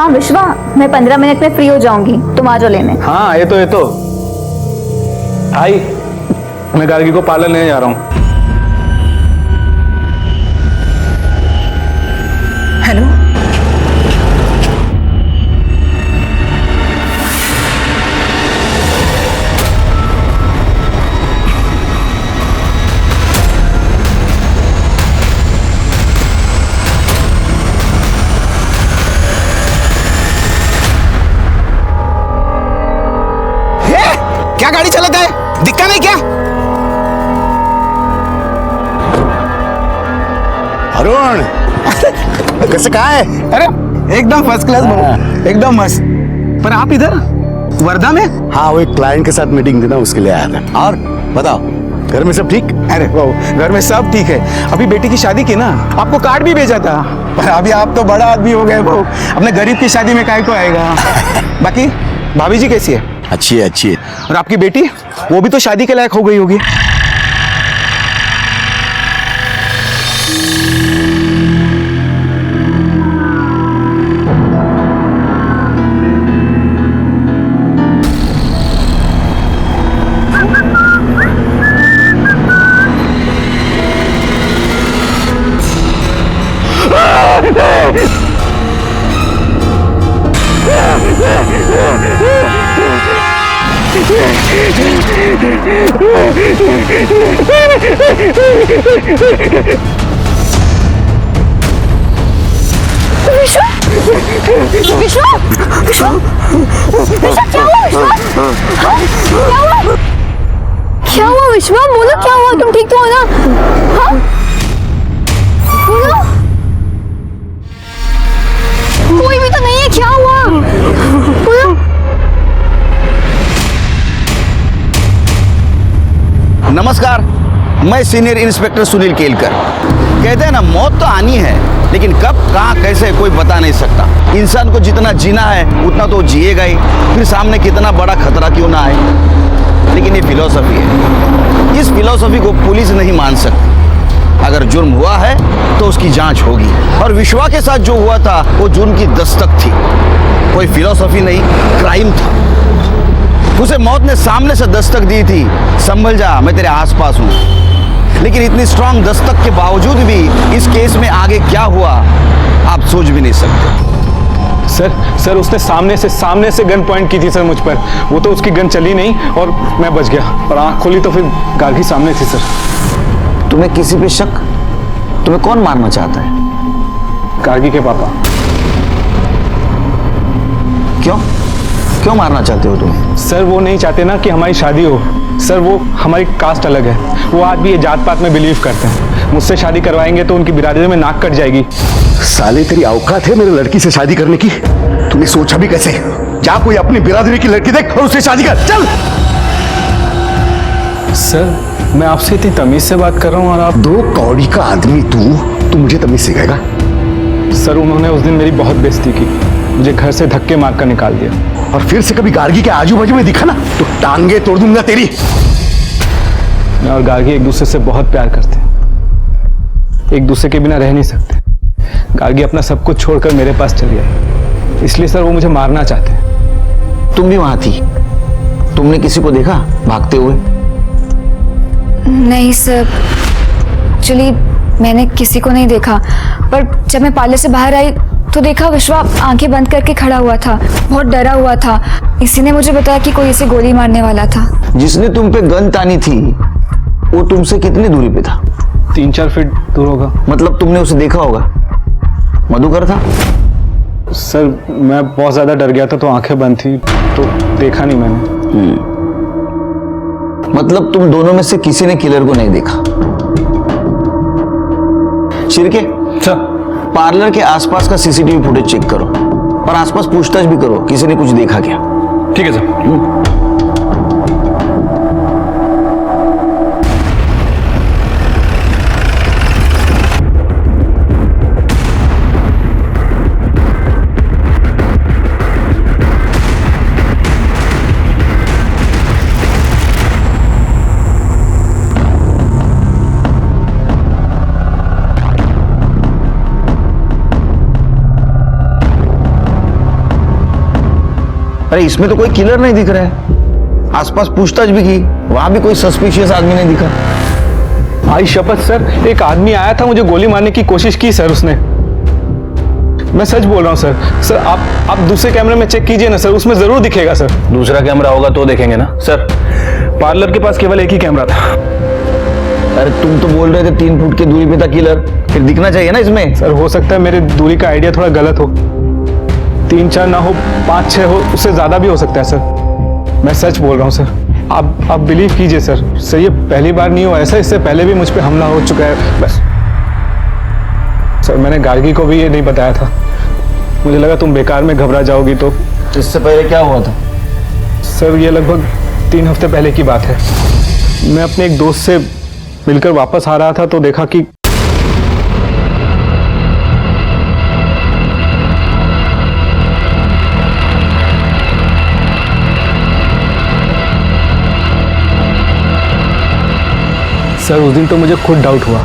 हाँ विश्वा, मैं 15 मिनट में फ्री हो जाऊंगी, तुम आ जाओ लेने। हाँ ये तो आई, मैं गार्गी को पार्लर लेने जा रहा हूँ। हेलो, क्या गाड़ी चलाता है, दिखता नहीं क्या? अरुण कैसे, कहाँ है? अरे एकदम फर्स्ट क्लास बाबू, एकदम मस्त। पर आप इधर वर्धा में? हाँ, वो एक क्लाइंट के साथ मीटिंग थी ना, उसके लिए आया था। और बताओ, घर में सब ठीक? अरे बाबू, घर में सब ठीक है। अभी बेटी की शादी की ना, आपको कार्ड भी भेजा था। पर अभी आप तो बड़ा आदमी हो गए बाबू, अपने गरीब की शादी में काहे को आएगा। बाकी भाभी जी कैसी है? अच्छी है, अच्छी है। और आपकी बेटी, वो भी तो शादी के लायक हो गई होगी। विश्वा, विश्वा, विश्वा, विश्वा, क्या हुआ विश्वा? हाँ? क्या हुआ? क्या हुआ विश्वा? बोलो क्या हुआ? तुम ठीक तो हो ना? हाँ? बोलो। कोई भी तो नहीं है, क्या हुआ? बोलो। नमस्कार, मैं सीनियर इंस्पेक्टर सुनील केलकर। कहते हैं ना, मौत तो आनी है, लेकिन कब, कहाँ, कैसे कोई बता नहीं सकता। इंसान को जितना जीना है उतना तो जिएगा ही, फिर सामने कितना बड़ा खतरा क्यों ना आए। लेकिन ये फिलॉसफी है, इस फिलॉसफी को पुलिस नहीं मान सकती। अगर जुर्म हुआ है तो उसकी जांच होगी, और विश्वा के साथ जो हुआ था वो जुर्म की दस्तक थी, कोई फिलॉसफी नहीं, क्राइम था। उसे मौत ने सामने से दस्तक दी थी, संभल जा, मैं तेरे आसपास हूँ। लेकिन इतनी स्ट्रांग दस्तक के बावजूद भी इस केस में आगे क्या हुआ आप सोच भी नहीं सकते। सर उसने सामने से गन पॉइंट की थी सर मुझ पर। वो तो उसकी गन चली नहीं और मैं बच गया, और आंख खोली तो फिर गार्गी सामने थी सर। तुम्हें किसी पे शक? तुम्हें कौन मारना चाहता है? गार्गी के पापा। क्यों मारना चाहते हो तुम? सर वो नहीं चाहते ना कि हमारी शादी हो। सर वो हमारी कास्ट अलग है, वो आज भी ये जात पात में बिलीव करते हैं। मुझसे शादी करवाएंगे तो उनकी बिरादरी में नाक कट जाएगी। साले, तेरी औकात है मेरे लड़की से शादी करने की? तूने सोचा भी कैसे? जा कोई अपनी बिरादरी की लड़की देख और उससे शादी कर, चल। सर मैं आपसे इतनी तमीज से बात कर रहा हूँ और आप। दो कौड़ी का आदमी तू मुझे तमीज सिखाएगा? सर उन्होंने उस दिन मेरी बहुत बेइज्जती की, मुझे घर से धक्के मारकर निकाल दिया। और फिर से कभी गार्गी के आजू बाजू में दिखा ना तो टांगे तोड़ दूंगा तेरी। मैं और गार्गी एक दूसरे से बहुत प्यार करते हैं, एक दूसरे के बिना रह नहीं सकते। गार्गी अपना सब कुछ छोड़कर मेरे पास चली आई, इसलिए सर वो मुझे मारना चाहते हैं। तुम भी वहां थी, तुमने किसी को देखा भागते हुए? नहीं सर, एक्चुअली मैंने किसी को नहीं देखा, पर जब मैं पार्लर से बाहर आई तो देखा विश्वा आंखें बंद करके खड़ा हुआ था, बहुत डरा हुआ था। इसी ने मुझे बताया कि कोई इसे गोली मारने वाला था। जिसने तुम पे गन तानी थी वो तुमसे कितनी दूरी पे था? 3-4 फीट दूर होगा। मतलब तुमने उसे देखा होगा? मधुकर था? सर मैं बहुत ज्यादा डर गया था तो आंखें बंद थी, तो देखा नहीं मैंने। मतलब तुम दोनों में से किसी ने किलर को नहीं देखा? शिरके, पार्लर के आसपास का सीसीटीवी फुटेज चेक करो और आसपास पूछताछ भी करो, किसी ने कुछ देखा क्या? ठीक है सर। अरे इसमें तो कोई किलर नहीं दिख रहा है। आसपास पूछताछ भी की, वहां भी कोई सस्पिशियस आदमी नहीं दिखा। आई शपथ सर, एक आदमी आया था, मुझे गोली मारने की कोशिश की सर उसने। मैं सच बोल रहा हूँ सर। सर आप दूसरे कैमरे में चेक कीजिए ना सर, उसमें जरूर दिखेगा सर। दूसरा कैमरा होगा तो देखेंगे ना सर। पार्लर के पास केवल एक ही कैमरा था। अरे तुम तो बोल रहे थे 3 फुट की दूरी पे था किलर, फिर दिखना चाहिए ना इसमें। सर हो सकता है मेरे दूरी का आइडिया थोड़ा गलत हो, 3-4 ना हो, 5-6 हो, उससे ज्यादा भी हो सकता है सर। मैं सच बोल रहा हूँ सर, आप बिलीव कीजिए सर ये पहली बार नहीं हुआ ऐसा, इससे पहले भी मुझ पे हमला हो चुका है। बस सर मैंने गार्गी को भी ये नहीं बताया था, मुझे लगा तुम बेकार में घबरा जाओगी। तो इससे पहले क्या हुआ था? सर ये लगभग 3 हफ्ते पहले की बात है। मैं अपने एक दोस्त से मिलकर वापस आ रहा था तो देखा कि सर उस दिन तो मुझे खुद डाउट हुआ,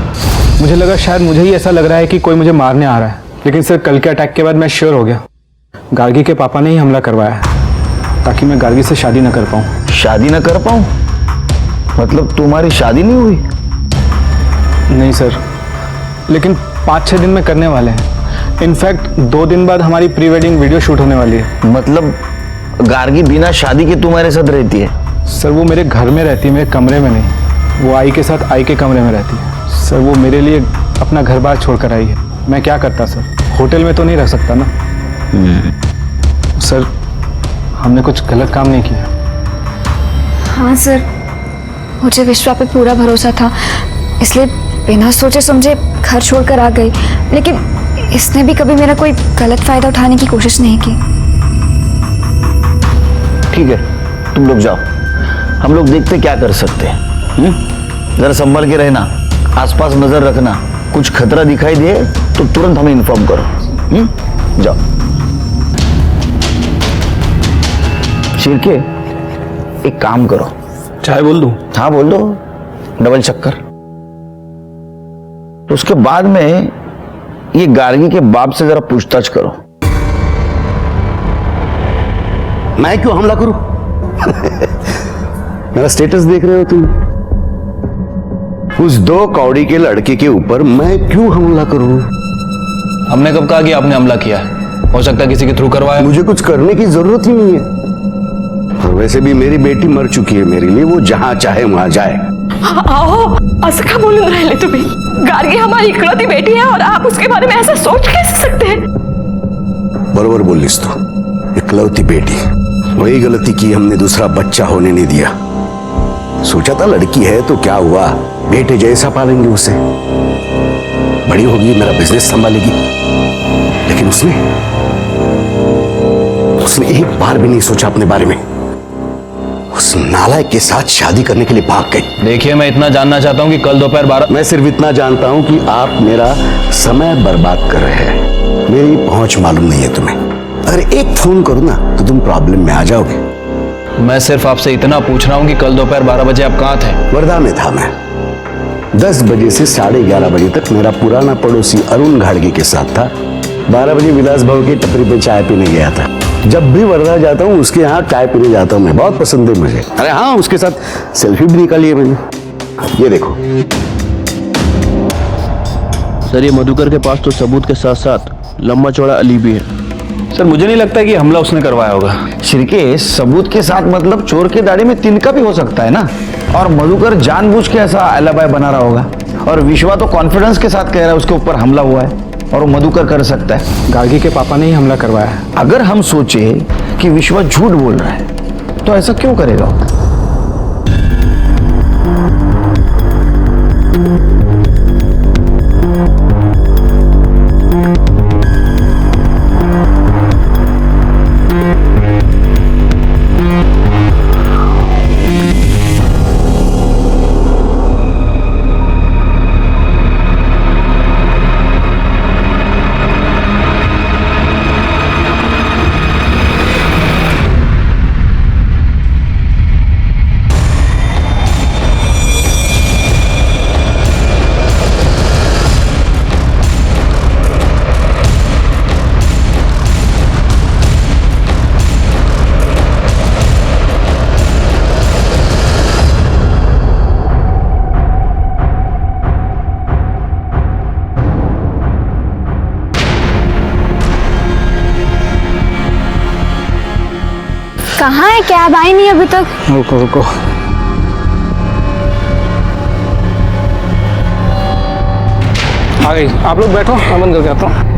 मुझे लगा शायद मुझे ही ऐसा लग रहा है कि कोई मुझे मारने आ रहा है। लेकिन सर कल के अटैक के बाद मैं श्योर हो गया, गार्गी के पापा ने ही हमला करवाया है ताकि मैं गार्गी से शादी न कर पाऊँ। शादी न कर पाऊं? मतलब तुम्हारी शादी नहीं हुई? नहीं सर, लेकिन 5-6 दिन में करने वाले हैं। इनफैक्ट 2 दिन बाद हमारी प्री वेडिंग वीडियो शूट होने वाली है। मतलब गार्गी बिना शादी के तुम्हारे साथ रहती है? सर वो मेरे घर में रहती है, मेरे कमरे में नहीं। वो आई के साथ आई के कमरे में रहती है। सर वो मेरे लिए अपना घर बार छोड़ कर आई है। मैं क्या करता सर, होटल में तो नहीं रह सकता ना। सर हमने कुछ गलत काम नहीं किया। हाँ सर, मुझे विश्वा पे पूरा भरोसा था, इसलिए बिना सोचे समझे घर छोड़कर आ गई। लेकिन इसने भी कभी मेरा कोई गलत फायदा उठाने की कोशिश नहीं की। ठीक है, तुम लोग जाओ, हम लोग देखते क्या कर सकते हैं। जरा संभल के रहना, आसपास नजर रखना, कुछ खतरा दिखाई दे तो तुरंत हमें इन्फॉर्म करो। जाओ। शिरके, एक काम करो। चाय बोल दूं? हाँ बोल दो, डबल चक्कर। तो उसके बाद में ये गार्गी के बाप से जरा पूछताछ करो। मैं क्यों हमला करूं? मेरा स्टेटस देख रहे हो तुम? उस 2 कौड़ी के लड़के के ऊपर मैं क्यों हमला करूं? हमने कब कहा कि आपने हमला किया है? हो सकता है किसी के थ्रू करवाया। मुझे कुछ करने की जरूरत ही नहीं है। और वैसे भी मेरी बेटी मर चुकी है मेरे लिए, वो जहां चाहे वहां जाए। आओ, असं का बोलून राहिले तुम्ही? गार्गी हमारी इकलौती बेटी है और आप उसके बारे में ऐसा सोच कैसे सकते हैं? बरोबर बोलिस तू, इकलौती बेटी। वही गलती की हमने, दूसरा बच्चा होने नहीं दिया। सोचा था लड़की है तो क्या हुआ, बेटे जैसा पालेंगे उसे, बड़ी होगी, मेरा बिजनेस संभालेगी। लेकिन उसने एक बार भी नहीं सोचा अपने बारे में। उस नालायक के साथ शादी करने के लिए भाग गई। देखिए, मैं इतना जानना चाहता हूँ कि कल दोपहर 12। मैं सिर्फ इतना जानता हूं कि आप मेरा समय बर्बाद कर रहे हैं। मेरी पहुंच मालूम नहीं है तुम्हें। अगर एक फोन करूं ना तो तुम प्रॉब्लम में आ जाओगे। मैं सिर्फ आपसे इतना पूछ रहा हूँ कि कल दोपहर 12 बजे आप कहाँ थे? वर्धा में था मैं। 10 बजे से 11:30 बजे तक मेरा पुराना पड़ोसी अरुण घाड़गे के साथ था। 12 बजे विलास भाव की टपरी पे चाय पीने गया था। जब भी वर्धा जाता हूँ उसके यहाँ चाय पीने जाता हूँ मैं, बहुत पसंद है मुझे। अरे हाँ, उसके साथ सेल्फी भी निकाली है मैंने। ये देखो सर, ये मधुकर के पास तो सबूत के साथ साथ लंबा चौड़ा अली भी है। सर मुझे नहीं लगता कि हमला उसने करवाया होगा। शिरके, सबूत के साथ मतलब चोर के दाढ़ी में तिनका भी हो सकता है ना। और मधुकर जानबूझ के ऐसा अलाबाय बना रहा होगा। और विश्वा तो कॉन्फिडेंस के साथ कह रहा है उसके ऊपर हमला हुआ है, और वो मधुकर कर सकता है। गार्गी के पापा ने ही हमला करवाया है। अगर हम सोचे कि विश्वा झूठ बोल रहा है तो ऐसा क्यों करेगा? कहाँ है? कैब आई नहीं अभी तक। रुको रुको, आ गई। आप लोग बैठो, मैं बंद करके आता हूँ।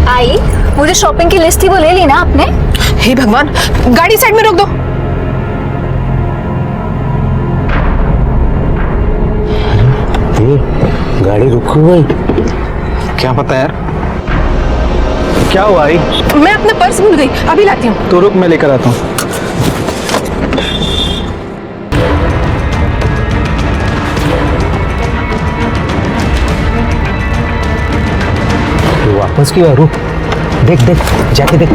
आई, मुझे शॉपिंग की लिस्ट थी वो ले ली ना आपने? हे भगवान, गाड़ी साइड में रोक दो। गाड़ी रुक गई। क्या पता यार, क्या हुआ आई? मैं अपना पर्स भूल गई, अभी लाती हूँ। तो रुक, मैं लेकर आता हूँ। वापस क्यों? रुक, देख देख, जाके देख।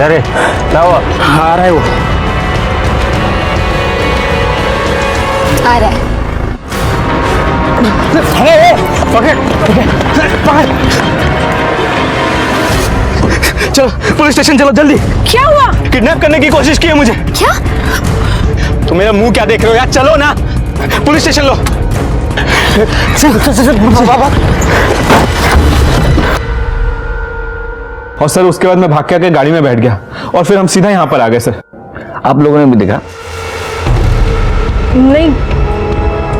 अरे क्या हुआ? आ रहा है वो, आ रहा है। चलो पुलिस स्टेशन चलो जल्दी। क्या हुआ? किडनैप करने की कोशिश की है मुझे। क्या? तुम मेरा मुंह क्या देख रहे हो यार? चलो ना, पुलिस स्टेशन लो। और सर उसके बाद मैं भाग के आके गाड़ी में बैठ गया और फिर हम सीधा यहाँ पर आ गए सर। आप लोगों ने भी देखा? नहीं,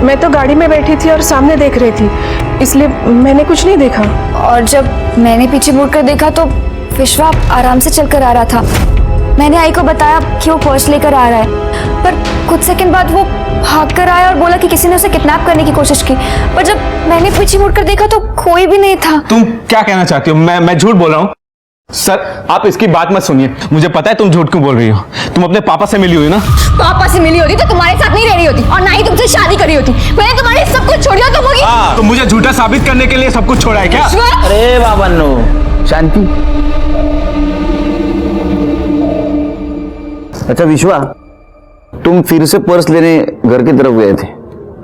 मैं तो गाड़ी में बैठी थी और सामने देख रही थी, इसलिए मैंने कुछ नहीं देखा। और जब मैंने पीछे मुड़कर देखा तो विश्वा आराम से चलकर आ रहा था। मैंने आई को बताया कि वो पर्स लेकर आ रहा है, पर कुछ सेकंड बाद वो भाग कर आया और बोला कि किसी ने उसे किडनैप करने की कोशिश की। पर जब मैंने पीछे मुड़कर देखा तो कोई भी नहीं था। तुम क्या कहना चाहती हो? मैं झूठ बोल रहा हूँ? सर आप इसकी बात मत सुनिए, मुझे पता है तुम झूठ क्यों बोल रही हो। तुम अपने पापा से मिली हुई ना? पापा से मिली होती तो तुम्हारे साथ नहीं रह रही होती और ना ही तुमसे शादी करी होती। मैंने तुम्हारे सब कुछ छोड़ दिया तुम होगी। हाँ, तो मुझे झूठा साबित करने के लिए सब कुछ छोड़ा है क्या? अरे बाबा नो, शांति। अच्छा विश्वा, तुम फिर से पर्स लेने घर की तरफ गए थे,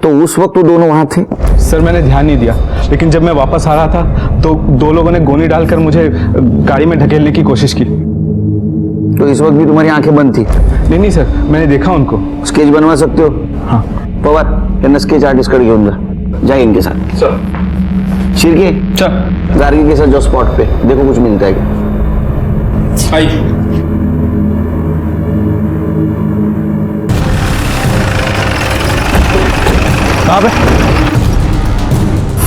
तो उस वक्त वो दोनों वहां थे? सर मैंने ध्यान नहीं दिया, लेकिन जब मैं वापस आ रहा था तो दो लोगों ने गोली डालकर मुझे गाड़ी में ढकेलने की कोशिश की। तो इस वक्त भी तुम्हारी आंखें बंद थी? नहीं नहीं सर, मैंने देखा उनको। स्केच बनवा सकते हो? हाँ पवार, यांना स्केच आर्टिस्ट कडे घेऊन जा, जाए इनके साथ। सर। शिरके, चल गार्गी के साथ जो स्पॉट पे देखो कुछ मिलता है क्या। आई। कहाँ पे?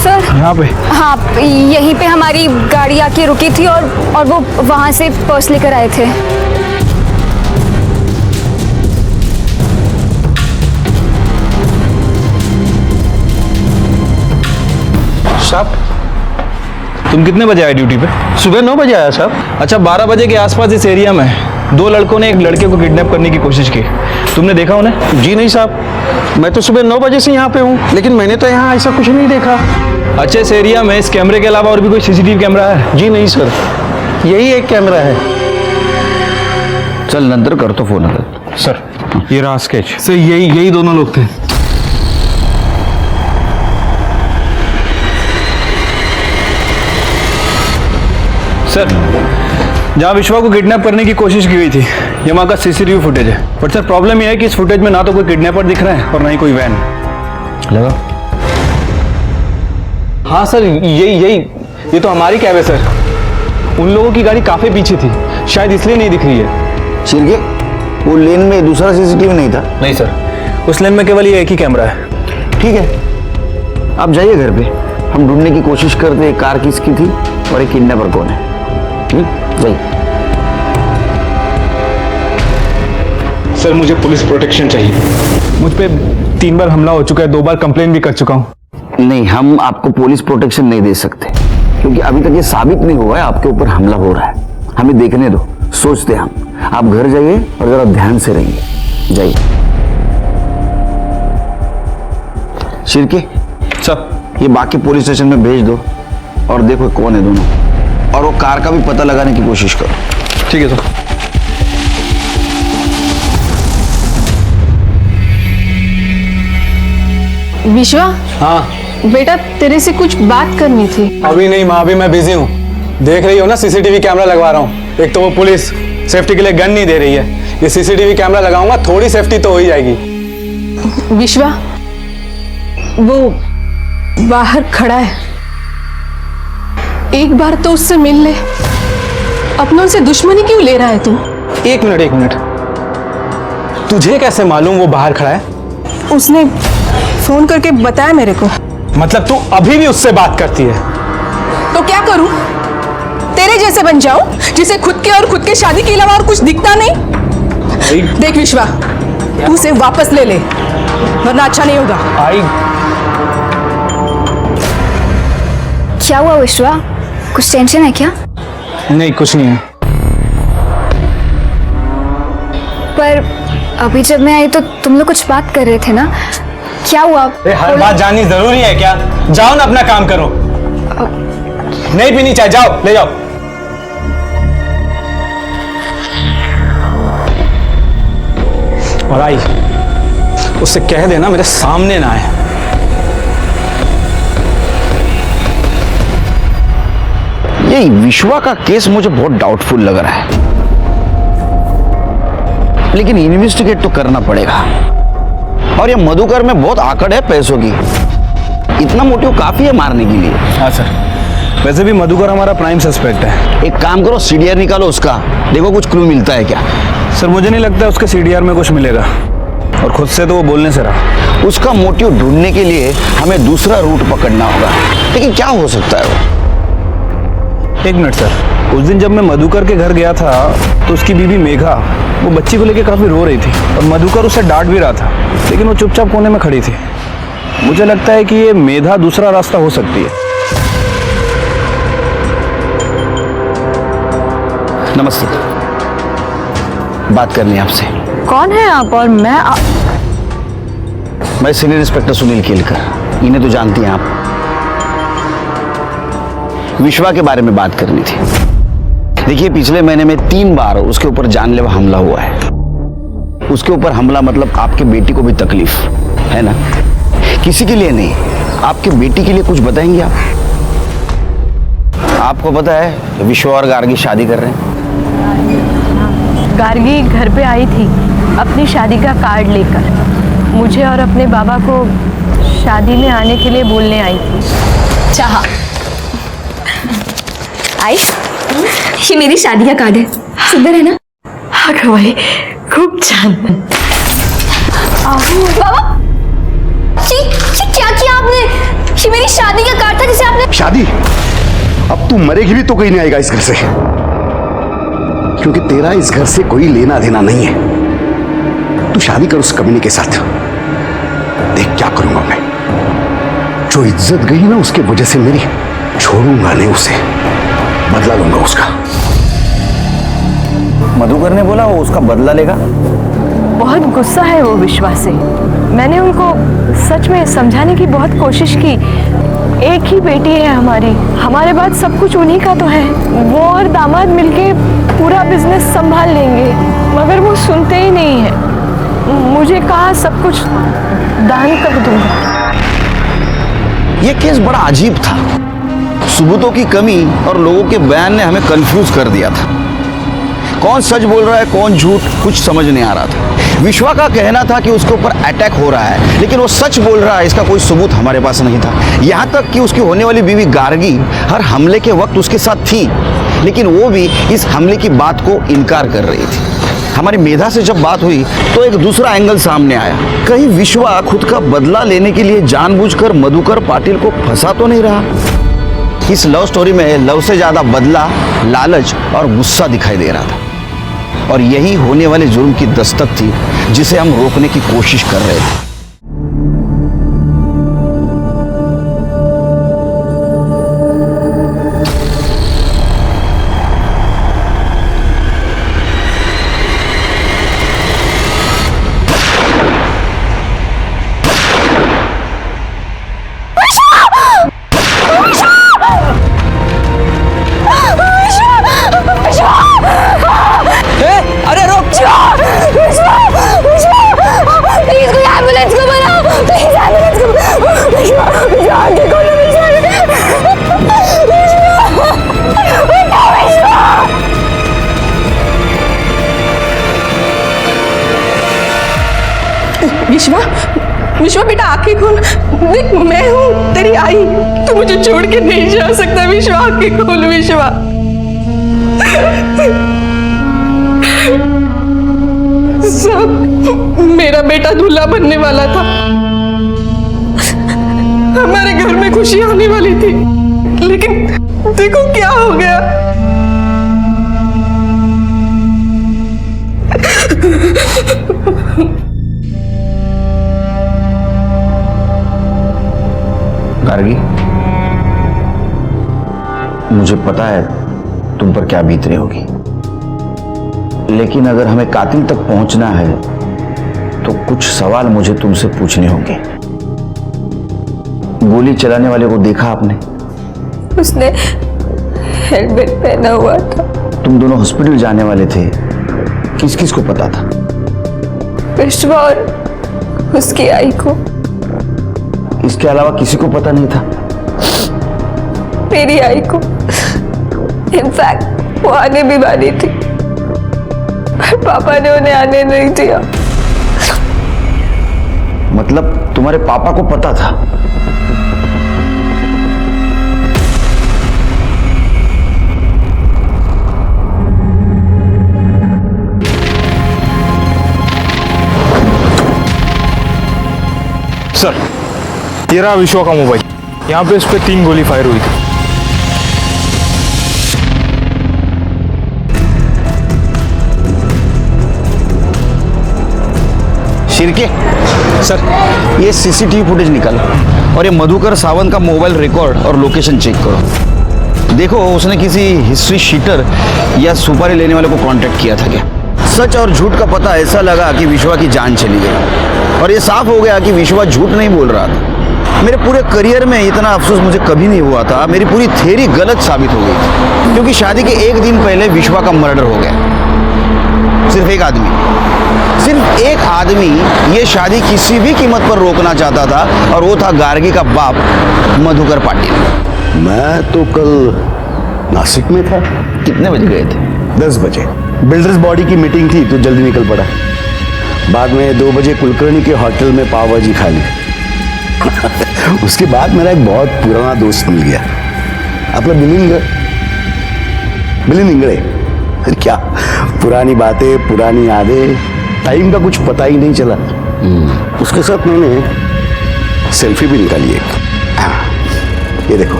सर यहाँ पे? हाँ, यहीं पे हमारी गाड़ी आके रुकी थी और वो वहां से पर्स लेकर आए थे। साहब तुम कितने बजे आए ड्यूटी पे? सुबह 9 बजे आया साहब। अच्छा, 12 बजे के आसपास इस एरिया में दो लड़कों ने एक लड़के को किडनैप करने की कोशिश की। तुमने देखा उन्हें? जी नहीं साहब, मैं तो सुबह 9 बजे से यहाँ पे हूँ, लेकिन मैंने तो यहाँ ऐसा कुछ नहीं देखा। अच्छा, इस एरिया में इस कैमरे के अलावा और भी कोई सीसीटीवी कैमरा है? जी नहीं सर, यही एक कैमरा है। चल नंतर करतो फोन आता। सर ये रहा स्केच। सर यही दोनों लोग थे। सर, जहाँ विश्वा को किडनैप करने की कोशिश की गई थी ये वहाँ का सीसीटीवी फुटेज है। बट सर प्रॉब्लम यह है कि इस फुटेज में ना तो कोई किडनैपर दिख रहा है और ना ही कोई वैन। लगा? हाँ सर, ये तो हमारी कैब है सर। उन लोगों की गाड़ी काफी पीछे थी, शायद इसलिए नहीं दिख रही है। शिरके, वो लेन में दूसरा सीसीटीवी नहीं था? नहीं सर, उस लेन में केवल ये एक ही कैमरा है। ठीक है, आप जाइए घर पे, हम ढूंढने की कोशिश करते हैं कार किसकी थी और एक किडनैपर कौन है। जाइए। सर मुझे पुलिस प्रोटेक्शन चाहिए। मुझ पे 3 बार हमला हो चुका है, 2 बार कंप्लेन भी कर चुका हूँ। नहीं, हम आपको पुलिस प्रोटेक्शन नहीं दे सकते, क्योंकि अभी तक ये साबित नहीं हुआ है आपके ऊपर हमला हो रहा है। हमें देखने दो, सोचते हम। आप घर जाइए और जरा ध्यान से रहिए। जाइए। शिरके, सर ये बाकी पुलिस स्टेशन में भेज दो और देखो कौन है दोनों, और वो कार का भी पता लगाने की कोशिश करो। ठीक है सर। विश्वा, हाँ बेटा तेरे से कुछ बात करनी थी। अभी नहीं माँ, अभी मैं बिजी हूँ। देख रही हो ना, सीसीटीवी कैमरा लगवा रहा हूँ। एक तो वो पुलिस सेफ्टी के लिए गन नहीं दे रही है, ये सीसीटीवी कैमरा लगाऊंगा, थोड़ी सेफ्टी तो हो ही जाएगी। विश्वा, वो बाहर खड़ा है, एक बार तो उससे मिल ले। अपनों से दुश्मनी क्यों ले रहा है तू? एक मिनट, तुझे कैसे मालूम वो बाहर खड़ा है? उसने फोन करके बताया मेरे को। मतलब तू अभी भी उससे बात करती है? तो क्या करूं? तेरे जैसे बन जाऊं जिसे खुद के शादी के अलावा और कुछ दिखता नहीं? देख विश्वा, तू उसे वापस ले ले, वरना अच्छा नहीं होगा। क्या हुआ विश्वा, कुछ टेंशन है क्या? नहीं, कुछ नहीं है। पर अभी जब मैं आई तो तुम लोग कुछ बात कर रहे थे ना, क्या हुआ? हर बात जाननी जरूरी है क्या? जाओ ना, अपना काम करो। नहीं पीनी चाय, जाओ ले जाओ। और आई, उससे कह देना मेरे सामने ना आए। ये विश्वा का केस मुझे बहुत डाउटफुल लग रहा है, लेकिन इन्वेस्टिगेट तो करना पड़ेगा। और ये मधुकर में बहुत आकड़ है पैसों की, इतना मोटिव काफी है मारने के लिए। हाँ सर, वैसे भी मधुकर हमारा प्राइम सस्पेक्ट है। एक काम करो, सीडीआर निकालो उसका, देखो कुछ क्लू मिलता है क्या। सर मुझे नहीं लगता उसके सीडीआर में कुछ मिलेगा, और खुद से तो वो बोलने से रहा। उसका मोटिव ढूंढने के लिए हमें दूसरा रूट पकड़ना होगा, लेकिन क्या हो सकता है वो? एक मिनट सर, उस दिन जब मैं मधुकर के घर गया था तो उसकी बीवी मेघा वो बच्ची को लेकर काफी रो रही थी, और मधुकर उसे डांट भी रहा था, लेकिन वो चुपचाप कोने में खड़ी थी। मुझे लगता है कि ये मेधा दूसरा रास्ता हो सकती है। नमस्ते, बात करनी है आपसे। कौन है आप? और मैं सीनियर इंस्पेक्टर सुनील केलकर, इन्हें तो जानती हैं आप। विश्वा के बारे में बात करनी थी। देखिए, पिछले महीने में 3 बार उसके ऊपर जानलेवा हमला हुआ है। उसके ऊपर हमला मतलब आपके बेटी को भी तकलीफ है ना? किसी के लिए नहीं, आपके बेटी के लिए कुछ बताएंगे आप? आपको पता है विश्वा और गार्गी शादी कर रहे हैं? गार्गी घर पे आई थी अपनी शादी का कार्ड लेकर, मुझे और अपने बाबा को शादी में आने के लिए बोलने आई थी। चाहा आई, ये मेरी शादी का कार्ड है, सुंदर है ना? हाँ भाई, खूब छान। बाबा, ये क्या किया आपने? ये मेरी शादी का कार्ड था जिसे आपने... शादी? अब तू मरेगी भी तो कोई नहीं आएगा इस घर से, क्योंकि तेरा इस घर से कोई लेना देना नहीं है। तू शादी कर उस कमीने के साथ, देख क्या करूंगा मैं। जो इज्जत गई ना उसके वजह से मेरी, छोड़ूंगा नहीं उसे, बदला लूंगा उसका। मधुकर ने बोला वो उसका बदला लेगा। बहुत गुस्सा है वो विश्वास से। मैंने उनको सच में समझाने की बहुत कोशिश की। एक ही बेटी है हमारी, हमारे बाद सब कुछ उन्हीं का तो है। वो और दामाद मिलके पूरा बिजनेस संभाल लेंगे, मगर वो सुनते ही नहीं है। मुझे कहा सब कुछ दान कर दूंगा। ये केस बड़ा अजीब था, सबूतों की कमी और लोगों के बयान ने हमें कंफ्यूज कर दिया था। कौन सच बोल रहा है कौन झूठ, कुछ समझ नहीं आ रहा था। विश्वा का कहना था कि उसके ऊपर अटैक हो रहा है, लेकिन वो सच बोल रहा है इसका कोई सबूत हमारे पास नहीं था। यहाँ तक कि उसकी होने वाली बीवी गार्गी हर हमले के वक्त उसके साथ थी, लेकिन वो भी इस हमले की बात को इनकार कर रही थी। हमारी मेधा से जब बात हुई तो एक दूसरा एंगल सामने आया। कहीं विश्वा खुद का बदला लेने के लिए जानबूझकर मधुकर पाटिल को फंसा तो नहीं रहा? इस लव स्टोरी में लव से ज्यादा बदला, लालच और गुस्सा दिखाई दे रहा था, और यही होने वाले जुर्म की दस्तक थी जिसे हम रोकने की कोशिश कर रहे थे। प्लीज कोई एम्बुलेंस विश्वा, विश्वा बेटा आंखें खोल, देख मैं हूँ तेरी आई, तू मुझे छोड़ के नहीं जा सकता विश्वा, आंखें खोल विश्वा। सब मेरा बेटा दूल्हा बनने वाला था, हमारे घर में खुशी आने वाली थी, लेकिन देखो क्या हो गया। गार्गी, मुझे पता है तुम पर क्या बीत रही होगी, लेकिन अगर हमें कातिल तक पहुंचना है तो कुछ सवाल मुझे तुमसे पूछने होंगे। गोली चलाने वाले को देखा आपने? उसने हेलमेट पहना हुआ था। तुम दोनों हॉस्पिटल जाने वाले थे, किस किस को पता था? विश्वा और उसकी आई को। इसके अलावा किसी को पता नहीं था? मेरी आई को। इनफैक्ट वो आने भी वाली थी, पर पापा ने उन्हें आने नहीं दिया। मतलब तुम्हारे पापा को पता था? सर, ये रहा विश्वा का मोबाइल, यहाँ पे इस पे 3 गोली फायर हुई थी। शिरके सर, ये सीसीटीवी फुटेज निकालो और ये मधुकर सावंत का मोबाइल रिकॉर्ड और लोकेशन चेक करो। देखो उसने किसी हिस्ट्री शीटर या सुपारी लेने वाले को कांटेक्ट किया था क्या? सच और झूठ का पता ऐसा लगा कि विश्वा की जान चली गई, और ये साफ हो गया कि विश्वा झूठ नहीं बोल रहा था। मेरे पूरे करियर में इतना अफसोस मुझे कभी नहीं हुआ था। मेरी पूरी थ्योरी गलत साबित हो गई, क्योंकि शादी के एक दिन पहले विश्वा का मर्डर हो गया। सिर्फ एक आदमी ये शादी किसी भी कीमत पर रोकना चाहता था, और वो था गार्गी का बाप मधुकर पाटिल। मैं तो कल नासिक में था। कितने बजे गए थे? 10 बजे। बिल्डर्स बॉडी की मीटिंग थी तो जल्दी निकल पड़ा। बाद में 2 बजे कुलकर्णी के होटल में पाव भाजी खा ली। उसके बाद मेरा एक बहुत पुराना दोस्त मिल गया, अपना मिलिंद इंगड़े। क्या पुरानी बातें, पुरानी यादें, टाइम का कुछ पता ही नहीं चला। उसके साथ मैंने सेल्फी भी निकाली एक। ये देखो।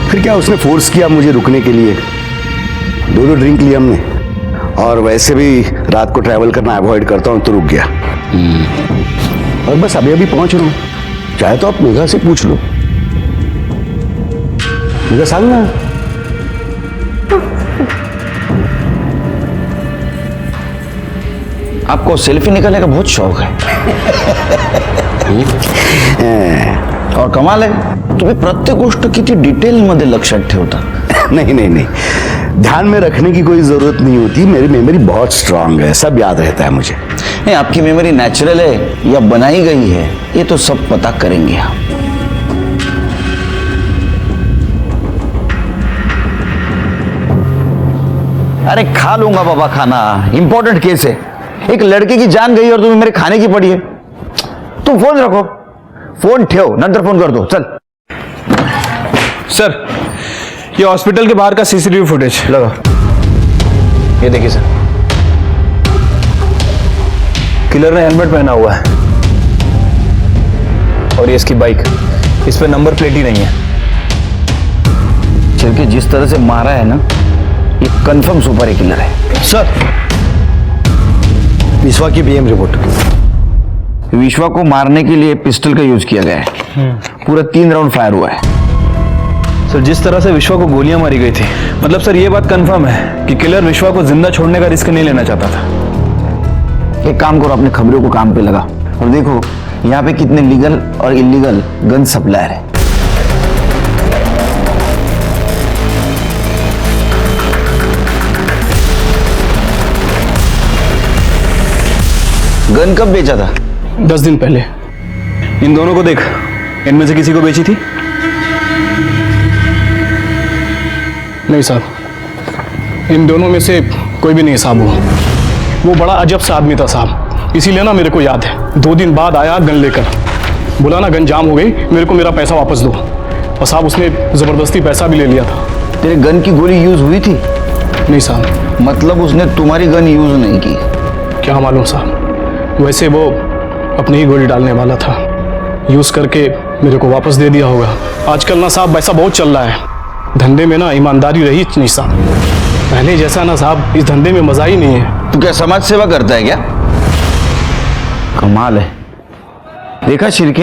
फिर क्या उसने फोर्स किया मुझे रुकने के लिए। 2 ड्रिंक लिए हमने, और वैसे भी रात को ट्रैवल करना अवॉइड करता हूं तो रुक गया। और बस अभी पहुंच रहा हूं। चाहे तो आप मेघा से पूछ लो। मेघा सांग ना। आपको सेल्फी निकालने का बहुत शौक है। और कमाल है, तुम्ही प्रत्येक गोष्ट किती डिटेल मध्ये लक्षात ठेवता। नहीं, ध्यान में रखने की कोई जरूरत नहीं होती। मेरी मेमोरी बहुत स्ट्रांग है, सब याद रहता है मुझे। नहीं, आपकी मेमोरी नेचुरल है या बनाई गई है, ये तो सब पता करेंगे हम। अरे खा लूंगा बाबा खाना, इंपॉर्टेंट केस है। एक लड़के की जान गई और तुम्हें मेरे खाने की पड़ी है। तुम फोन रखो, फोन ठेव, नंतर फोन कर दो। चल। सर, ये हॉस्पिटल के बाहर का सीसीटीवी फुटेज लगा। ये देखिए सर, किलर ने हेलमेट पहना हुआ है, और ये इसकी बाइक, इस पे नंबर प्लेट ही नहीं है। चल के जिस तरह से मारा है ना, ये कंफर्म सुपर किलर है। सर, विश्वा की बीएम रिपोर्ट। विश्वा को मारने के लिए पिस्टल का यूज किया गया है। पूरा 3 राउंड फायर हुआ है। सर, जिस तरह से विश्वा को गोलियां मारी गई थी, मतलब सर ये बात कंफर्म है कि किलर विश्वा को जिंदा छोड़ने का रिस्क नहीं लेना चाहता था। एक काम करो, अपने खबरों को काम पे लगा और देखो यहाँ पे कितने लीगल और इलीगल गन सप्लायर है। गन कब बेचा था? 10 दिन पहले। इन दोनों को देख, इनमें से किसी को बेची थी? नहीं साहब, इन दोनों में से कोई भी नहीं साहब हुआ। वो बड़ा अजब सा आदमी था साहब, इसीलिए ना मेरे को याद है। 2 दिन बाद आया गन लेकर, बोला ना गन जाम हो गई, मेरे को मेरा पैसा वापस दो। और साहब उसने ज़बरदस्ती पैसा भी ले लिया था। तेरे गन की गोली यूज हुई थी? नहीं साहब। मतलब उसने तुम्हारी गन यूज नहीं की? क्या मालूम साहब, वैसे वो अपनी ही गोली डालने वाला था, यूज़ करके मेरे को वापस दे दिया होगा। आजकल ना साहब वैसा बहुत चल रहा है, धंधे में ना ईमानदारी रही नहीं साहब, पहले जैसा ना साहब इस धंधे में मज़ा ही नहीं है। तू क्या समाज सेवा करता है क्या? कमाल है। देखा शिरके,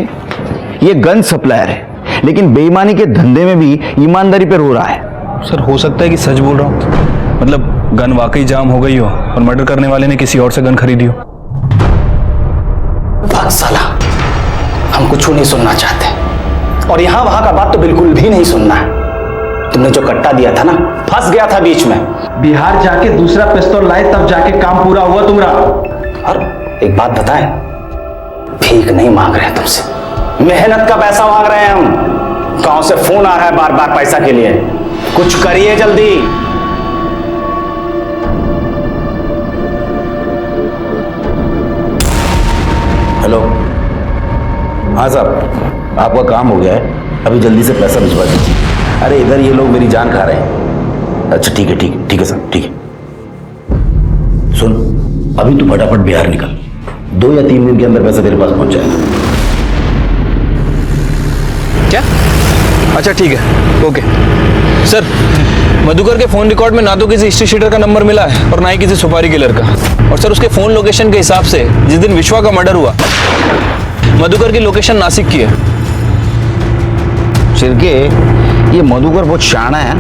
ये गन सप्लायर है, लेकिन बेईमानी के धंधे में भी ईमानदारी पर हो रहा है। सर हो सकता है कि सच बोल रहा हूँ, मतलब गन वाकई जाम हो गई हो और मर्डर करने वाले ने किसी और से गन खरीदी हो। भाग साला, हम कुछ नहीं सुनना चाहते, और यहां वहां का बात तो बिल्कुल भी नहीं सुनना है। तुमने जो कट्टा दिया था ना, फंस गया था बीच में। बिहार जाके दूसरा पिस्तौल लाए तब जाके काम पूरा हुआ तुम्हारा। और एक बात बताएं, भीख नहीं मांग रहे हैं तुमसे, मेहनत का पैसा मांग रहे हैं हम। गांव से फोन आ रहा है बार बार पैसा के लिए, कुछ करिए जल्दी। हेलो, हाँ साहब, आपका काम हो गया है, अभी जल्दी से पैसा भिजवा दीजिए। अरे इधर ये लोग मेरी जान खा रहे हैं। अच्छा ठीक है, ठीक है साहब, ठीक है। सुन, अभी तू फटाफट बिहार निकल, 2 या 3 दिन के अंदर पैसा तेरे पास पहुंच जाएगा। क्या? अच्छा ठीक है, ओके। सर, मधुकर के फोन रिकॉर्ड में ना तो किसी हिस्ट्री शीटर का नंबर मिला है और ना ही किसी सुपारी किलर का। और सर उसके फोन लोकेशन के हिसाब से जिस दिन विश्वा का मर्डर हुआ, मधुकर की लोकेशन नासिक की है। शिरके, ये मधुकर बहुत शाना है,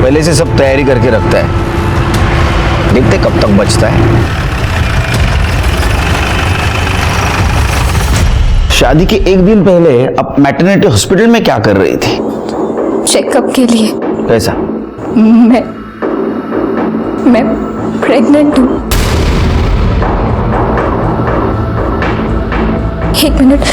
पहले से सब तैयारी करके रखता है, देखते कब तक बचता है। शादी के 1 दिन पहले अब मैटरनिटी हॉस्पिटल में क्या कर रही थी? चेकअप के लिए। कैसा? मैं प्रेग्नेंट हूँ। 1 मिनट।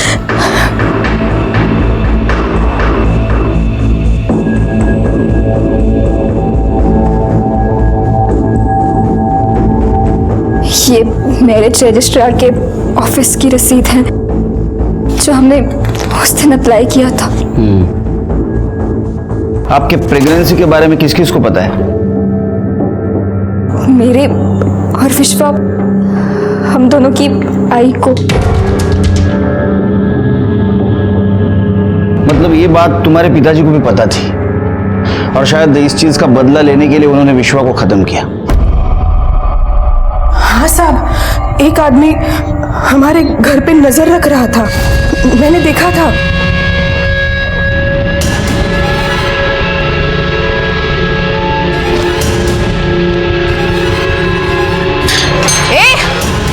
ये मैरिज रजिस्ट्रार के ऑफिस की रसीद है जो हमने उस दिन अप्लाई किया था। आपके प्रेगनेंसी के बारे में किस किस को पता है? मेरे और विश्वा, हम दोनों की आई को। मतलब ये बात तुम्हारे पिताजी को भी पता थी, और शायद इस चीज का बदला लेने के लिए उन्होंने विश्वा को खत्म किया। हाँ साहब, एक आदमी हमारे घर पे नजर रख रहा था, मैंने देखा था।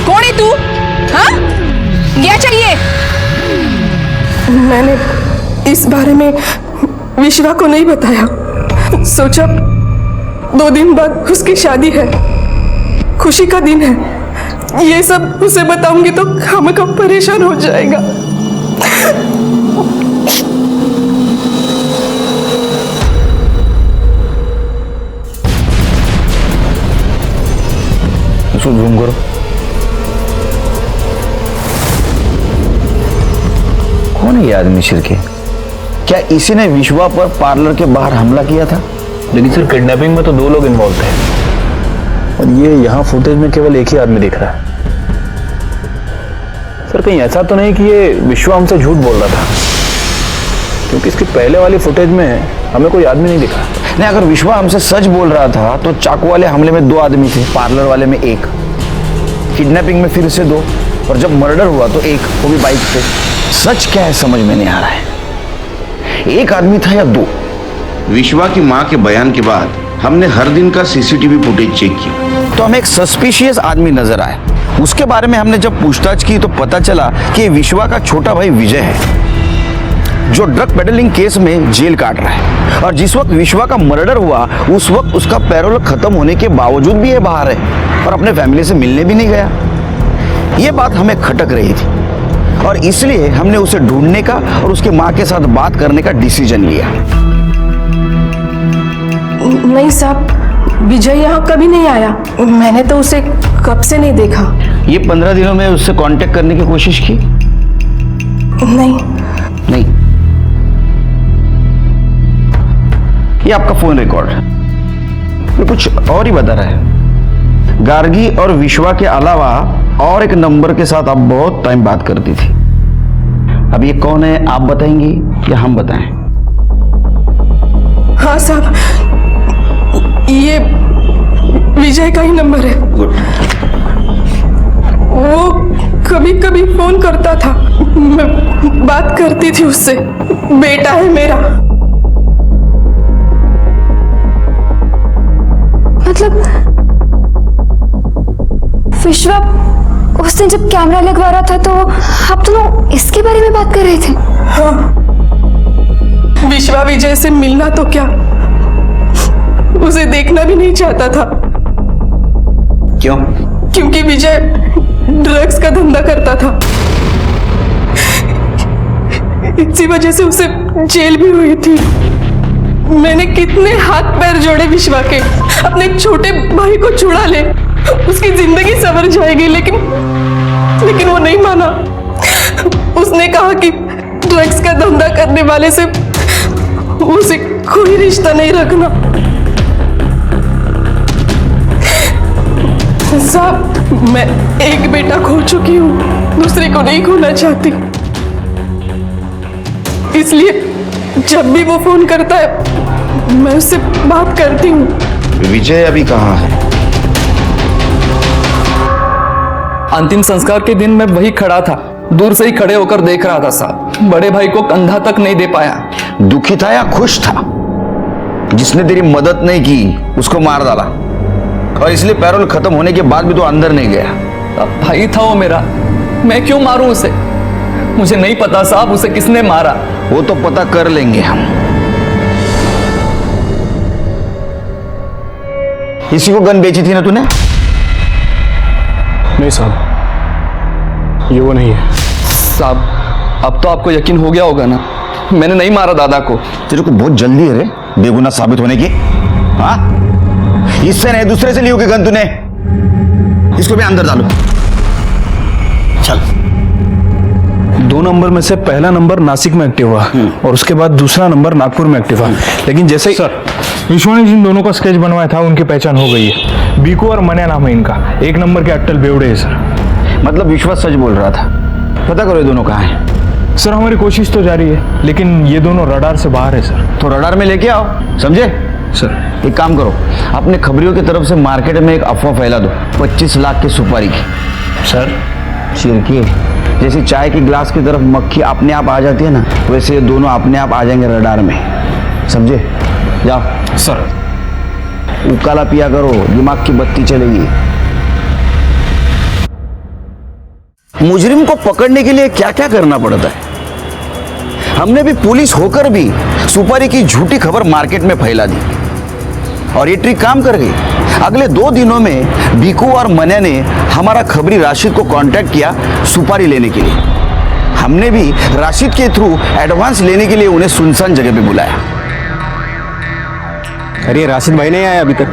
कौन है तू? हाँ? क्या चाहिए? मैंने इस बारे में विश्वा को नहीं बताया, सोचा 2 दिन बाद उसकी शादी है, खुशी का दिन है, ये सब उसे बताऊंगी तो खामखा परेशान हो जाएगा। इसको जूम करो। कौन है ये आदमी शिरके? क्या इसी ने विश्वा पर पार्लर के बाहर हमला किया था? लेकिन सर किडनैपिंग में तो 2 लोग इन्वॉल्व थे, और ये यहाँ फुटेज में केवल एक ही आदमी दिख रहा है। सर कहीं ऐसा तो नहीं कि ये विश्वा हमसे झूठ बोल रहा था, क्योंकि इसकी पहले वाली फुटेज में हमें कोई आदमी नहीं दिखा। नहीं, अगर विश्वा हमसे सच बोल रहा था तो चाकू वाले हमले में 2 आदमी थे, पार्लर वाले में 1, किडनैपिंग में फिर से 2, और जब मर्डर हुआ तो 1, वो भी बाइक पे। सच क्या है समझ में नहीं आ रहा है, 1 आदमी था या 2? विश्वा की मां के बयान के बाद हमने हर दिन का सीसीटीवी फुटेज चेक किया, तो हमें एक सस्पिशियस आदमी नजर आया। उसके बारे में हमने जब पूछताछ की तो पता चला कि ये विश्वा का छोटा भाई विजय है, जो ड्रग पेडलिंग केस में जेल काट रहा है। और जिस वक्त विश्वा का मर्डर हुआ उस वक्त उसका पैरोल खत्म होने के बावजूद भी ये बाहर है और अपने फैमिली से मिलने भी नहीं गया। ये बात हमें खटक रही थी, और इसलिए हमने उसे ढूंढने का और उसके माँ के साथ बात करने का डिसीजन लिया। नहीं साहब, विजय यहाँ कभी नहीं आया। मैंने तो उसे कब से नहीं देखा। ये 15 दिनों में उससे कांटेक्ट करने की कोशिश की? नहीं। नहीं, ये आपका फोन रिकॉर्ड है, ये कुछ और ही बता रहा है। गार्गी और विश्वा के अलावा और एक नंबर के साथ आप बहुत टाइम बात करती थी। अब ये कौन है, आप बताएंगी या हम बताएं? हाँ साहब, ये विजय का ही नंबर है। गुड। वो कभी कभी फोन करता था, मैं बात करती थी उससे। बेटा है मेरा। मतलब विश्वा उस दिन जब कैमरा लगवा रहा था तो आप दोनों इसके बारे में बात कर रहे थे? हाँ, विश्वा विजय से मिलना तो क्या, उसे देखना भी नहीं चाहता था। क्यों? क्योंकि विजय ड्रग्स का धंधा करता था। इसी वजह से उसे जेल भी हुई थी। मैंने कितने हाथ पैर जोड़े विश्वा के, अपने छोटे भाई को छुड़ा ले, उसकी जिंदगी संवर जाएगी, लेकिन वो नहीं माना। उसने कहा कि ड्रग्स का धंधा करने वाले से उसे कोई रिश्ता नहीं रखना। साहब, मैं एक बेटा खो चुकी हूँ, दूसरे को नहीं खोना चाहती। इसलिए जब भी वो फोन करता है मैं उससे बात करती हूँ। विजय अभी कहाँ है? अंतिम संस्कार के दिन मैं वही खड़ा था, दूर से ही खड़े होकर देख रहा था साहब। बड़े भाई को कंधा तक नहीं दे पाया। दुखी था या खुश था? जिसने तेरी मदद नहीं की उसको मार डाला, और इसलिए पैरोल खत्म होने के बाद भी तो अंदर नहीं गया। अब भाई था वो मेरा, मैं क्यों मारूं उसे? मुझे नहीं पता साहब उसे किसने मारा। वो तो पता कर लेंगे हम। इसी को गन बेची थी ना तूने? नहीं साहब, ये वो नहीं है। साहब, अब तो आपको यकीन हो गया होगा ना, मैंने नहीं मारा दादा को। तेरे को बहुत जल्दी है रे बेगुनाह साबित होने की। हाँ, इससे नहीं दूसरे से ली होगी गन तूने। इसको भी अंदर डालो। चल। 2 नंबर में से पहला नंबर नासिक में एक्टिव हुआ और उसके बाद दूसरा नंबर नागपुर में एक्टिव हुआ। लेकिन जैसे ही सर, विश्वा ने जिन दोनों का स्केच बनवाया था उनकी पहचान हो गई है। बीकू और मन्या नाम है इनका। 1 नंबर के अट्टल बेवड़े है सर। मतलब विश्वास सच बोल रहा था। पता करो ये दोनों कहाँ हैं। सर, हमारी कोशिश तो जारी है, लेकिन ये दोनों रडार से बाहर है सर। तो रडार में लेके आओ, समझे? सर, एक काम करो, अपने खबरियों की तरफ से मार्केट में एक अफवाह फैला दो 25 लाख की सुपारी की। सर, चिरकी जैसे चाय के गिलास की तरफ मक्खी अपने आप आ जाती है ना, वैसे ये दोनों अपने आप आ जाएंगे रडार में, समझे? जाओ। सर, उकाला पिया करो, दिमाग की बत्ती चलेगी। मुजरिम को पकड़ने के लिए क्या क्या करना पड़ता है। हमने भी पुलिस होकर भी सुपारी की झूठी खबर मार्केट में फैला दी, और ये ट्रिक काम कर गई। अगले 2 दिनों में बीकू और मन्या ने हमारा खबरी राशिद को कांटेक्ट किया सुपारी लेने के लिए। हमने भी राशिद के थ्रू एडवांस लेने के लिए उन्हें सुनसान जगह पे बुलाया। अरे राशिद भाई नहीं आया अभी तक?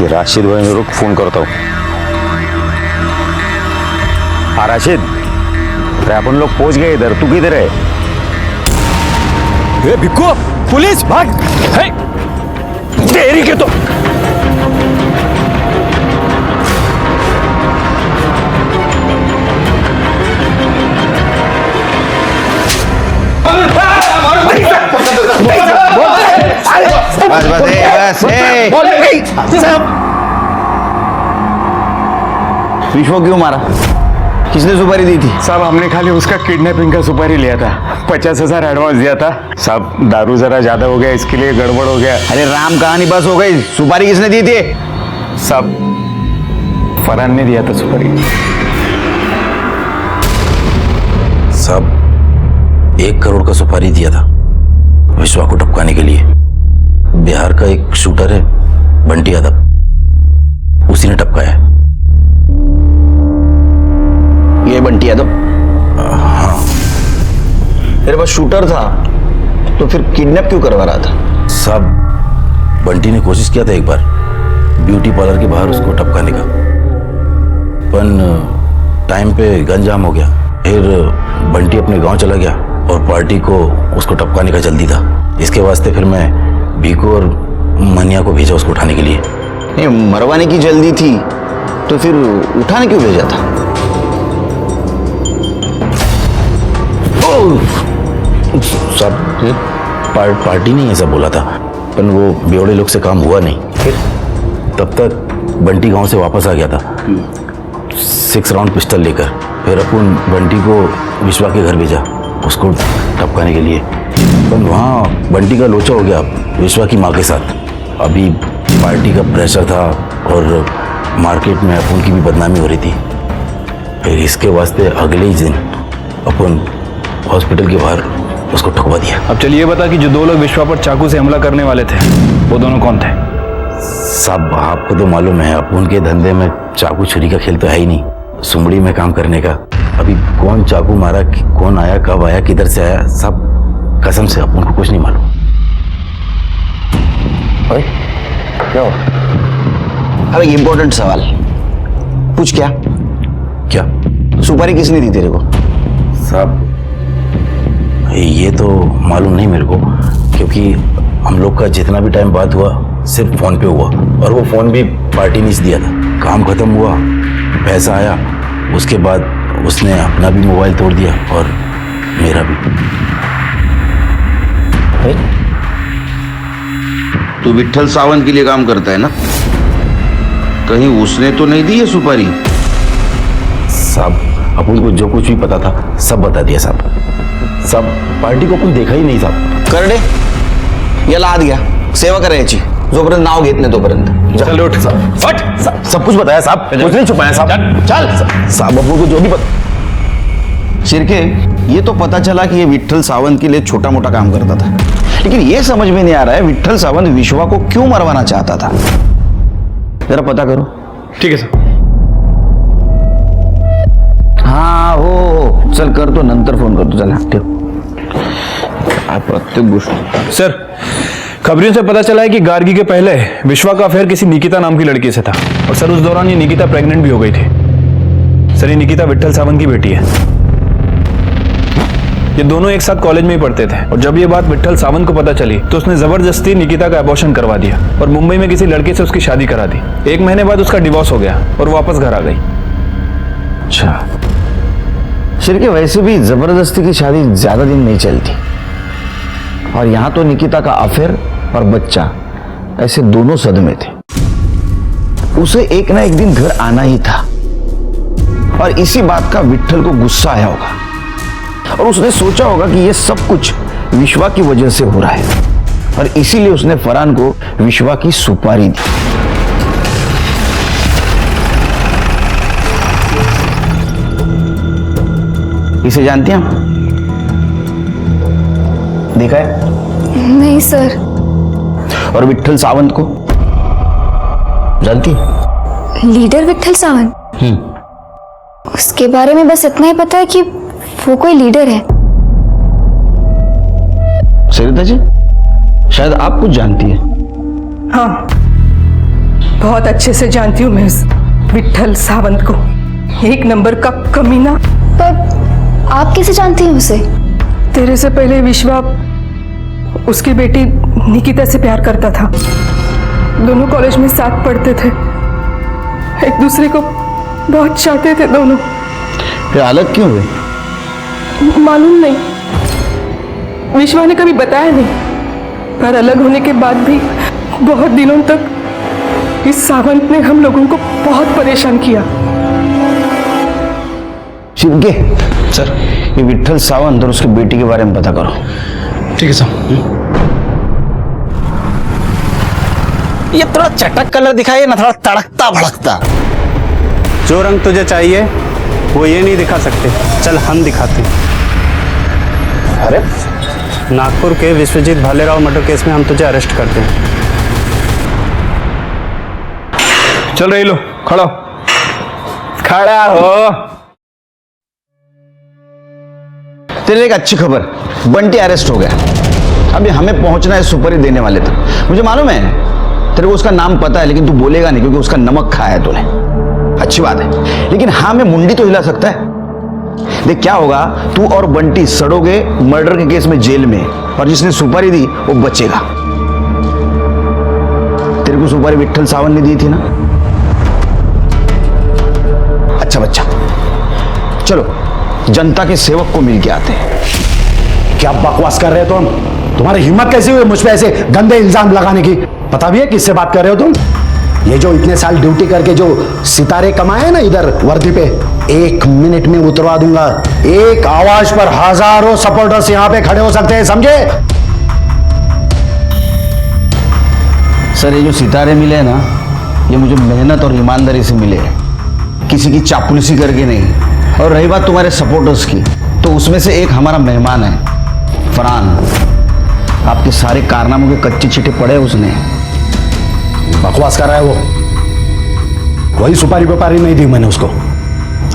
ये राशिद भाई, रुक फोन करता हूँ। हाँ राशिद, अरे अपन लोग पहुंच गए इधर, तू किधर है? ए भिक्कू, पुलिस भाग! है तेरी के तो विश्व क्यों मारा? किसने सुपारी दी थी? साहब, हमने खाली उसका किडनैपिंग का सुपारी लिया था। 50,000 एडवांस दिया था साहब। दारू जरा ज्यादा हो गया, इसके लिए गड़बड़ हो गया। अरे राम कहानी बस हो गई। सुपारी किसने दी थी? साहब, फरहान ने दिया था सुपारी। साहब, 1 करोड़ का सुपारी दिया था विश्वा को टपकाने के लिए। बिहार का एक शूटर है बंटी यादव, उसी ने टपकाया। ये बंटी यादव? हाँ। तेरे पास शूटर था तो फिर किडनैप क्यों करवा रहा था? साहब, बंटी ने कोशिश किया था एक बार, ब्यूटी ब्यूटी पार्लर के बाहर उसको टपकाने का, पर टाइम पे गन जाम हो गया। फिर बंटी अपने गांव चला गया और पार्टी को उसको टपकाने का जल्दी था। इसके वास्ते फिर मैं भीको और मनिया को भेजा उसको उठाने के लिए। नहीं, मरवाने की जल्दी थी तो फिर उठाने क्यों भेजा था? सब पार्टी नहीं ऐसा बोला था, पर वो बेवड़े लोग से काम हुआ नहीं। फिर तब तक बंटी गांव से वापस आ गया था 6 राउंड पिस्टल लेकर। फिर अपन बंटी को विश्वा के घर भेजा उसको टपकाने के लिए, पर वहाँ बंटी का लोचा हो गया विश्वा की माँ के साथ। अभी पार्टी का प्रेशर था और मार्केट में अपन की भी बदनामी हो रही थी। फिर इसके वास्ते अगले ही दिन अपन हॉस्पिटल के बाहर उसको ठुकवा दिया। अब चलिए ये बता कि जो 2 लोग विश्वा पर चाकू से हमला करने वाले थे वो दोनों कौन थे? साहब आपको तो मालूम है अपन के धंधे में चाकू छुरी का खेल तो है ही नहीं, सुमड़ी में काम करने का। अभी कौन चाकू मारा, कौन आया, कब आया, किधर से आया, सब कसम से अपन को कुछ नहीं मालूम। क्या हुआ? अब एक इंपॉर्टेंट सवाल पूछ। क्या सुपारी किसने दी तेरे को? साहब ये तो मालूम नहीं मेरे को, क्योंकि हम लोग का जितना भी टाइम बात हुआ सिर्फ फोन पे हुआ, और वो फोन भी पार्टी ने दिया था। काम खत्म हुआ, पैसा आया, उसके बाद उसने अपना भी मोबाइल तोड़ दिया और मेरा भी। तू विट्ठल सावंत के लिए काम करता है ना? कहीं उसने तो नहीं दी है सुपारी? साहब अपन को जो कुछ भी पता था सब बता दिया साहब। सब पार्टी को अपन देखा ही नहीं साहब। कर दे या लाद गया सेवा करायची, जोपर्यंत नाव घेत नाही तोपर्यंत। चल उठ, फट। सब कुछ बताया साहब, कुछ नहीं छुपाया साहब। चल साहब अपन को जो भी पता। शिरके, ये तो पता चला कि ये विट्ठल सावंत के लिए छोटा मोटा काम करता था, लेकिन ये समझ में नहीं आ रहा है विट्ठल सावंत विश्वा को क्यों मरवाना चाहता था। जरा पता करो। ठीक है सर। हाँ हो चल करतो, नंतर फोन करतो। चला ठेव। प्रत्येक गोष्ट सर, खबरों से पता चला है कि गार्गी के पहले विश्वा का अफेयर किसी निकिता नाम की लड़की से था, और सर उस दौरान ये निकिता प्रेग्नेंट भी हो गई थी। सर ये निकिता विट्ठल सावंत की बेटी है। ये दोनों एक साथ कॉलेज में ही पढ़ते थे, और जब ये बात विट्ठल सावंत को पता चली तो उसने जबरदस्ती निकिता का अबॉर्शन करवा दिया और मुंबई में किसी लड़के से उसकी शादी करा दी। 1 महीने बाद उसका डिवोर्स हो गया और वापस घर आ गई। अच्छा शिरके, वैसे भी जबरदस्ती की शादी ज्यादा दिन नहीं चलती, और यहां तो निकिता का अफेयर और बच्चा ऐसे दोनों सदमे थे। उसे एक ना एक दिन घर आना ही था, और इसी बात का विट्ठल को गुस्सा आया होगा, और उसने सोचा होगा कि ये सब कुछ विश्वा की वजह से हो रहा है, और इसीलिए उसने फरहान को विश्वा की सुपारी दी। इसे जानती हैं आप? देखा है? नहीं सर। और विट्ठल सावंत को जानती है? लीडर विट्ठल सावंत? उसके बारे में बस इतना ही पता है कि वो कोई लीडर है। सरिता जी, शायद आप कुछ जानती है। हाँ, बहुत अच्छे से जानती हूँ मैं इस विट्ठल सावंत को। 1 नंबर का कमीना। पर आप कैसे जानती हैं उसे? तेरे से पहले विश्वा उसकी बेटी निकिता से प्यार करता था। दोनों कॉलेज में साथ पढ़ते थे, एक दूसरे को बहुत चाहते थे दोनों। फिर अलग क्यों हुए? मालूम नहीं, विश्वा ने कभी बताया नहीं, पर अलग होने के बाद भी बहुत दिनों तक इस सावंत ने हम लोगों को बहुत परेशान किया। शिवके सर, ये विट्ठल सावंत और उसकी बेटी के बारे में पता करो। ठीक है सर। ये थोड़ा चटक कलर दिखाइए ना, थोड़ा तड़कता भड़कता। जो रंग तुझे चाहिए वो ये नहीं दिखा सकते, चल हम दिखाते हैं। अरे नागपुर के विश्वजीत भालेराव मर्डर केस में हम तुझे अरेस्ट करते हैं। चल रही लो, खड़ा खड़ा हो। तेरे एक अच्छी खबर, बंटी अरेस्ट हो गया। अभी हमें पहुंचना है सुपारी देने वाले तक। मुझे मालूम है तेरे को उसका नाम पता है, लेकिन तू बोलेगा नहीं क्योंकि उसका नमक खाया है तूने। अच्छी बात है, लेकिन हाँ, मैं मुंडी तो हिला सकता है। देख क्या होगा, तू और बंटी सड़ोगे मर्डर के केस में जेल में, और जिसने सुपारी दी वो बचेगा। तेरे को सुपारी विट्ठल सावन ने दी थी ना? अच्छा बच्चा, चलो जनता के सेवक को मिल के आते हैं। क्या बकवास कर रहे हो तुम? तुम्हारी हिम्मत कैसी हुई मुझ पे ऐसे गंदे इल्जाम लगाने की? पता भी है किससे बात कर रहे हो तुम? ये जो इतने साल ड्यूटी करके जो सितारे कमाए ना इधर वर्दी पे, 1 मिनट में उतरवा दूंगा। एक आवाज पर हजारों सपोर्टर्स यहां पे खड़े हो सकते हैं, समझे? सर, ये जो सितारे मिले हैं ना, ये मुझे मेहनत और ईमानदारी से मिले हैं, किसी की चापलूसी करके नहीं। और रही बात तुम्हारे सपोर्टर्स की, तो उसमें से एक हमारा मेहमान है, फरहान। आपके सारे कारनामों के कच्चे चिट्ठे पड़े उसने। बकवास कर रहा है वो। कोई सुपारी व्यापारी नहीं दी मैंने उसको।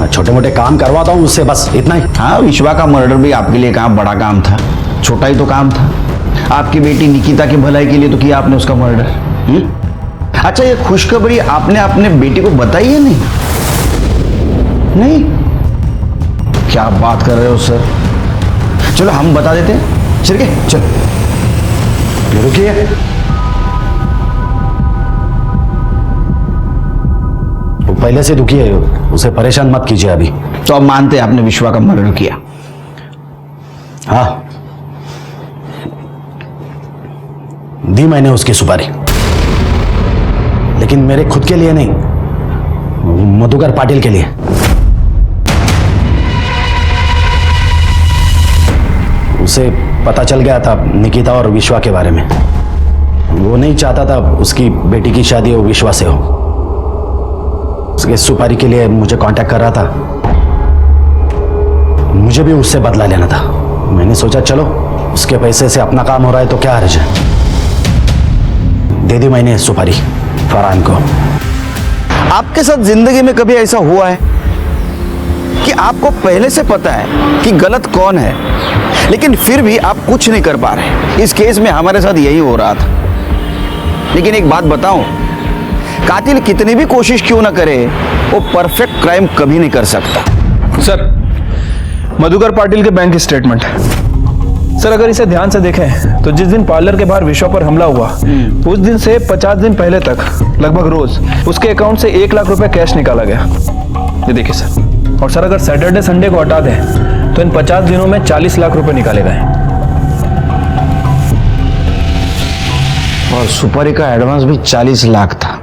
छोटे मोटे काम करवाता हूं उससे, बस इतना ही। हाँ, विश्वा का मर्डर भी आपके लिए कहाँ बड़ा काम था, छोटा ही तो काम था। आपकी बेटी निकिता की भलाई के लिए तो किया आपने उसका मर्डर। अच्छा, ये खुशखबरी आपने अपने बेटी को बताई है? नहीं? क्या बात कर रहे हो सर? चलो हम बता देते हैं। चल के चल। रुकिए, वो पहले से दुखी है, उसे परेशान मत कीजिए अभी। तो अब मानते हैं आपने विश्वा का मर्डर किया? हाँ, दी मैंने उसकी सुपारी, लेकिन मेरे खुद के लिए नहीं, मधुकर पाटिल के लिए। उसे पता चल गया था निकिता और विश्वा के बारे में। वो नहीं चाहता था उसकी बेटी की शादी हो विश्वा से हो। उसके सुपारी के लिए मुझे कांटेक्ट कर रहा था। मुझे भी उससे बदला लेना था। मैंने सोचा चलो उसके पैसे से अपना काम हो रहा है तो क्या हर्ज है। दे दी मैंने सुपारी फरहान को। आपके साथ जिंदगी में कभी ऐसा हुआ है कि आपको पहले से पता है कि गलत कौन है, लेकिन फिर भी आप कुछ नहीं कर पा रहे? इस केस में हमारे साथ यही हो रहा था। लेकिन एक बात बताऊं, कातिल कितनी भी कोशिश क्यों ना करे, वो परफेक्ट क्राइम कभी नहीं कर सकता। सर, मधुकर पाटिल के बैंक स्टेटमेंट है। सर, अगर इसे ध्यान से देखें तो जिस दिन पार्लर के बाहर विश्वा पर हमला हुआ, उस दिन से 50 दिन पहले तक लगभग रोज उसके अकाउंट से 1 लाख रुपए कैश निकाला गया। ये देखिए सर। और सर, अगर सैटरडे संडे को हटा दें तो इन 50 दिनों में 40 लाख रुपए निकाले गए। और सुपारी का एडवांस भी 40 लाख था।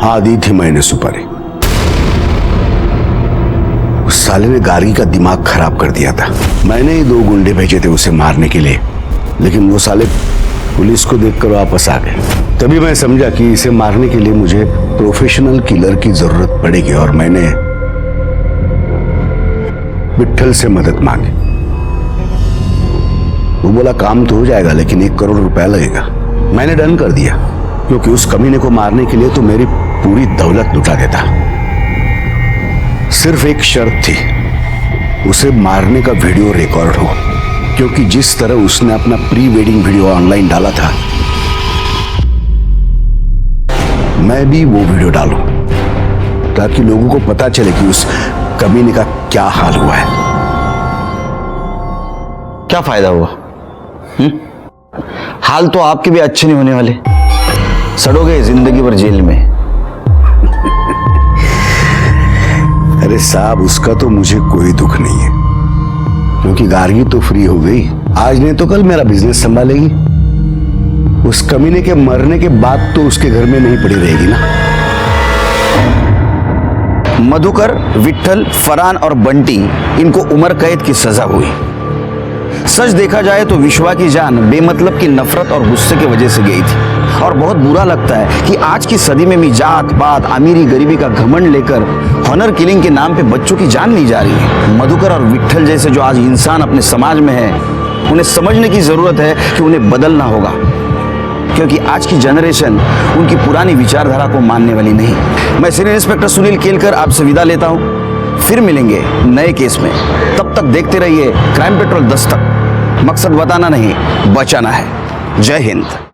हाँ, दी थी मैंने सुपारी। उस साले ने गार्गी का दिमाग खराब कर दिया था। मैंने ही 2 गुंडे भेजे थे उसे मारने के लिए, लेकिन वो साले पुलिस को देखकर वापस आ गए। तभी मैं समझा कि इसे मारने के लिए मुझे प्रोफेशनल किलर की जरूरत पड़ेगी, और मैंने विट्ठल से मदद मांगी। वो बोला काम तो हो जाएगा, लेकिन 1 करोड़ रुपया लगेगा। मैंने डन कर दिया, क्योंकि उस कमीने को मारने के लिए तो मेरी पूरी दौलत लुटा देता। सिर्फ एक शर्त थी, उसे मारने का वीडियो रिकॉर्ड हो, क्योंकि जिस तरह उसने अपना प्री वेडिंग वीडियो ऑनलाइन डाला था, मैं भी वो वीडियो डालूं, ताकि लोगों को पता चले कि उस कमीने का क्या हाल हुआ है। क्या फायदा हुआ? हाल तो आपके भी अच्छे नहीं होने वाले, सड़ोगे जिंदगी भर जेल में। अरे साहब, उसका तो मुझे कोई दुख नहीं है, क्योंकि गार्गी तो फ्री हो गई। आज नहीं तो कल मेरा बिजनेस संभालेगी। उस कमीने के मरने के बाद तो उसके घर में नहीं पड़ी रहेगी ना। मधुकर, विट्ठल, फरहान और बंटी, इनको उम्र कैद की सजा हुई। सच देखा जाए तो विश्वा की जान बेमतलब की नफरत और गुस्से की वजह से गई थी। और बहुत बुरा लगता है कि आज की सदी में भी जात पात, अमीरी गरीबी का घमंड लेकर हॉनर किलिंग के नाम पे बच्चों की जान ली जा रही है। मधुकर और विट्ठल जैसे जो आज इंसान अपने समाज में है, उन्हें समझने की जरूरत है कि उन्हें बदलना होगा, क्योंकि आज की जनरेशन उनकी पुरानी विचारधारा को मानने वाली नहीं। मैं सीनियर इंस्पेक्टर सुनील केलकर आपसे विदा लेता हूं। फिर मिलेंगे नए केस में। तब तक देखते रहिए क्राइम पेट्रोल दस्तक। मकसद बताना नहीं, बचाना है। जय हिंद।